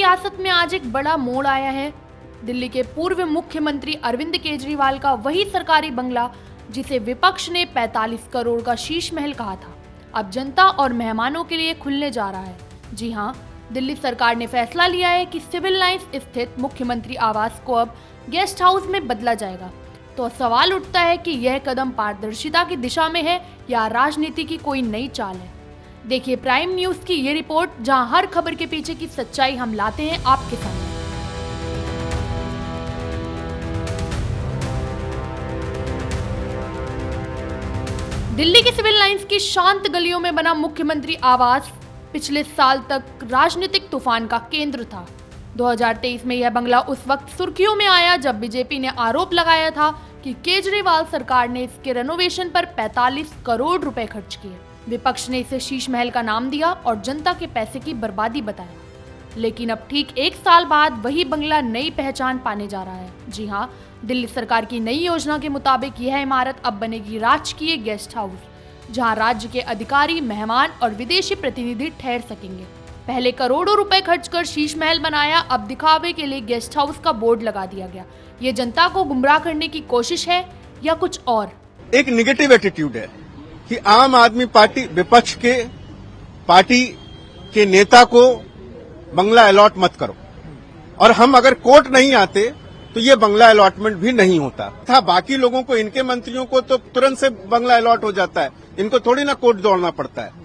सियासत में आज एक बड़ा मोड़ आया है। दिल्ली के पूर्व मुख्यमंत्री अरविंद केजरीवाल का वही सरकारी बंगला जिसे विपक्ष ने 45 करोड़ का शीश महल कहा था, अब जनता और मेहमानों के लिए खुलने जा रहा है। जी हां, दिल्ली सरकार ने फैसला लिया है कि सिविल लाइंस स्थित मुख्यमंत्री आवास को अब गेस्ट हाउस में बदला जाएगा। तो सवाल उठता है कि यह कदम पारदर्शिता की दिशा में है या राजनीति की कोई नई चाल है। देखिए प्राइम न्यूज की ये रिपोर्ट, जहां हर खबर के पीछे की सच्चाई हम लाते हैं आपके सामने। दिल्ली की सिविल लाइंस की शांत गलियों में बना मुख्यमंत्री आवास पिछले साल तक राजनीतिक तूफान का केंद्र था। 2023 में यह बंगला उस वक्त सुर्खियों में आया जब बीजेपी ने आरोप लगाया था कि केजरीवाल सरकार ने इसके रेनोवेशन पर 45 करोड़ रुपए खर्च किए। विपक्ष ने इसे शीश महल का नाम दिया और जनता के पैसे की बर्बादी बताया। लेकिन अब ठीक एक साल बाद वही बंगला नई पहचान पाने जा रहा है। जी हाँ, दिल्ली सरकार की नई योजना के मुताबिक यह इमारत अब बनेगी राजकीय गेस्ट हाउस, जहां राज्य के अधिकारी, मेहमान और विदेशी प्रतिनिधि ठहर सकेंगे। पहले करोड़ों रुपए खर्च कर शीश महल बनाया, अब दिखावे के लिए गेस्ट हाउस का बोर्ड लगा दिया गया। ये जनता को गुमराह करने की कोशिश है या कुछ और? एक निगेटिव एटीट्यूड है कि आम आदमी पार्टी, विपक्ष के पार्टी के नेता को बंगला अलॉट मत करो, और हम अगर कोर्ट नहीं आते तो ये बंगला अलॉटमेंट भी नहीं होता था। बाकी लोगों को, इनके मंत्रियों को तो तुरंत से बंगला अलॉट हो जाता है, इनको थोड़ी ना कोर्ट दौड़ना पड़ता है।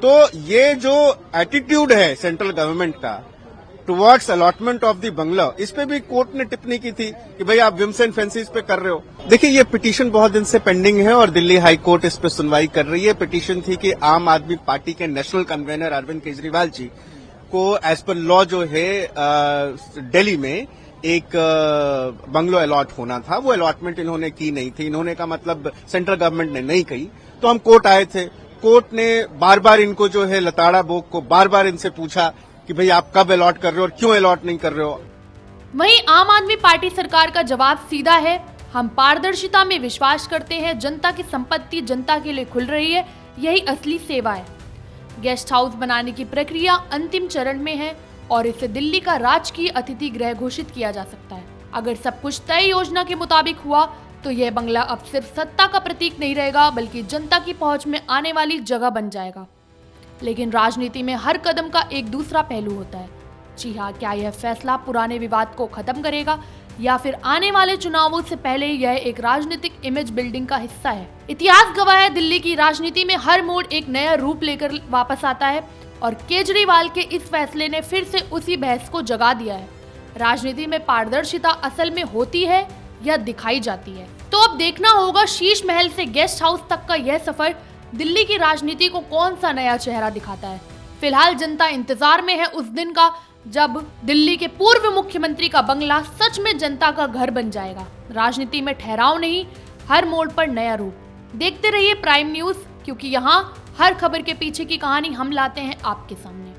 तो ये जो एटीट्यूड है सेंट्रल गवर्नमेंट का टुवर्ड्स अलॉटमेंट ऑफ द बंगला, इस पे भी कोर्ट ने टिप्पणी की थी कि भाई आप विम्स एंड फैंसीज पे कर रहे हो। देखिए, ये पिटीशन बहुत दिन से पेंडिंग है और दिल्ली हाई कोर्ट इस पे सुनवाई कर रही है। पिटीशन थी कि आम आदमी पार्टी के नेशनल कन्वेनर अरविंद केजरीवाल जी को एज पर लॉ जो है दिल्ली में एक बंगलो अलॉट होना था। वो अलॉटमेंट इन्होंने की नहीं थी। इन्होंने का मतलब सेंट्रल गवर्नमेंट ने नहीं कही। तो हम कोर्ट आए थे। कोर्ट ने बार बार इनको जो है लताड़ा बोक को बार बार इनसे पूछा कि भाई आप कब अलॉट कर रहे हो और क्यों अलॉट नहीं कर रहे हो। वहीं आम आदमी पार्टी सरकार का जवाब सीधा है, हम पारदर्शिता में विश्वास करते हैं। जनता की संपत्ति जनता के लिए खुल रही है, यही असली सेवा है। गेस्ट हाउस बनाने की प्रक्रिया अंतिम चरण में है और इसे दिल्ली का राजकीय अतिथि गृह घोषित किया जा सकता है। अगर सब कुछ तय योजना के मुताबिक हुआ तो यह बंगला अब सिर्फ सत्ता का प्रतीक नहीं रहेगा, बल्कि जनता की पहुंच में आने वाली जगह बन जाएगा। लेकिन राजनीति में हर कदम का एक दूसरा पहलू होता है। जी हाँ, क्या यह फैसला पुराने विवाद को खत्म करेगा या फिर आने वाले चुनावों से पहले यह एक राजनीतिक इमेज बिल्डिंग का हिस्सा है? इतिहास गवाह है, दिल्ली की राजनीति में हर मोड़ एक नया रूप लेकर वापस आता है और केजरीवाल के इस फैसले ने फिर से उसी बहस को जगा दिया है। राजनीति में पारदर्शिता असल में होती है या दिखाई जाती है? तो अब देखना होगा शीश महल से गेस्ट हाउस तक का यह सफर दिल्ली की राजनीति को कौन सा नया चेहरा दिखाता है। फिलहाल जनता इंतजार में है उस दिन का जब दिल्ली के पूर्व मुख्यमंत्री का बंगला सच में जनता का घर बन जाएगा। राजनीति में ठहराव नहीं, हर मोड़ पर नया रूप। देखते रहिए प्राइम न्यूज, क्योंकि यहाँ हर खबर के पीछे की कहानी हम लाते हैं आपके सामने।